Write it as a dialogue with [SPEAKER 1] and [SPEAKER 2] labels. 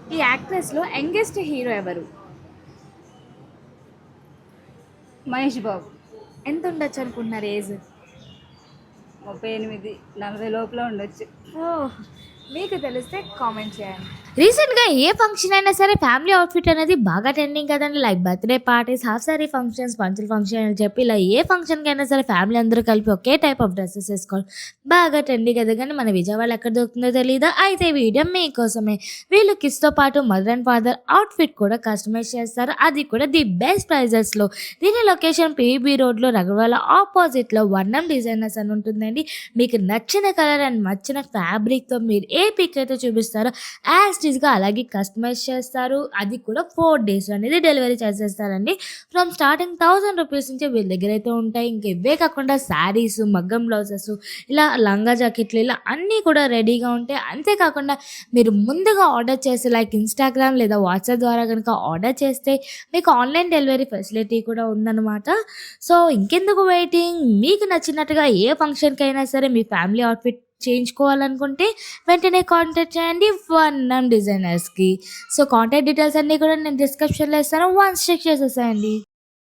[SPEAKER 1] ఈ యాక్ట్రెస్‌లో youngest hero ఎవరు?
[SPEAKER 2] మహేష్ బాబు.
[SPEAKER 1] ఎంత ఉండొచ్చు అనుకుంటున్నారు ఏజ్?
[SPEAKER 2] 38, 40 లోపల ఉండొచ్చు.
[SPEAKER 1] ఓహ్! మీకు తెలిస్తే కామెంట్ చేయండి.
[SPEAKER 3] రీసెంట్‌గా ఏ ఫంక్షన్ అయినా సరే ఫ్యామిలీ అవుట్‌ఫిట్ అనేది బాగా ట్రెండింగ్ కదండీ. Like birthday parties, half sari functions, పంతులు ఫంక్షన్ అని చెప్పి ఇలా ఏ ఫంక్షన్‌కైనా సరే ఫ్యామిలీ అందరూ కలిపి ఒకే టైప్ ఆఫ్ డ్రెసెస్ ఏసుకోవడం బాగా ట్రెండీ కదా! కానీ మన విజయవాడలో ఎక్కడ దొరుకుతుందో తెలీదా? అయితే ఈ వీడియో మీకోసమే. వీళ్ళు కిడ్స్‌తో పాటు మదర్ అండ్ ఫాదర్ అవుట్‌ఫిట్ కూడా కస్టమైజ్ చేస్తారు. అది కూడా ది బెస్ట్ ప్రైజెస్‌లో. దీని లొకేషన్ పీవీబీ రోడ్‌లో రగడవాల ఆపోజిట్‌లో వర్ణం డిజైనర్స్ అని ఉంటుందండి. మీకు నచ్చిన కలర్ అండ్ నచ్చిన ఫ్యాబ్రిక్‌తో మీరు ఏ పిక్ అయితే చూపిస్తారో యాజ్ ఇట్ ఈస్‌గా అలాగే కస్టమైజ్ చేస్తారు. అది కూడా 4 డేస్‌లో అనేది డెలివరీ చేసేస్తారండి. ఫ్రమ్ స్టార్టింగ్ ₹1000 నుంచే వీళ్ళ దగ్గరైతే ఉంటాయి. ఇంక ఇవే కాకుండా శారీస్, మగ్గం బ్లౌజెస్, ఇలా లంగా జాకెట్లు ఇలా అన్నీ కూడా రెడీగా ఉంటాయి. అంతేకాకుండా మీరు ముందుగా ఆర్డర్ చేసి లైక్ ఇన్‌స్టాగ్రామ్ లేదా వాట్సాప్ ద్వారా గనుక ఆర్డర్ చేస్తే మీకు ఆన్‌లైన్ డెలివరీ ఫెసిలిటీ కూడా ఉందన్నమాట. సో ఇంకెందుకు వెయిటింగ్? మీకు నచ్చినట్టుగా ఏ ఫంక్షన్‌కైనా సరే మీ ఫ్యామిలీ అవుట్‌ఫిట్ చేయించుకోవాలనుకుంటే వెంటనే కాంటాక్ట్ చేయండి వర్ణం డిజైనర్స్‌కి. సో కాంటాక్ట్ డీటెయిల్స్ అన్నీ కూడా నేను డిస్క్రిప్షన్‌లో ఇస్తాను. వన్స్ చెక్ చేసేసేయండి.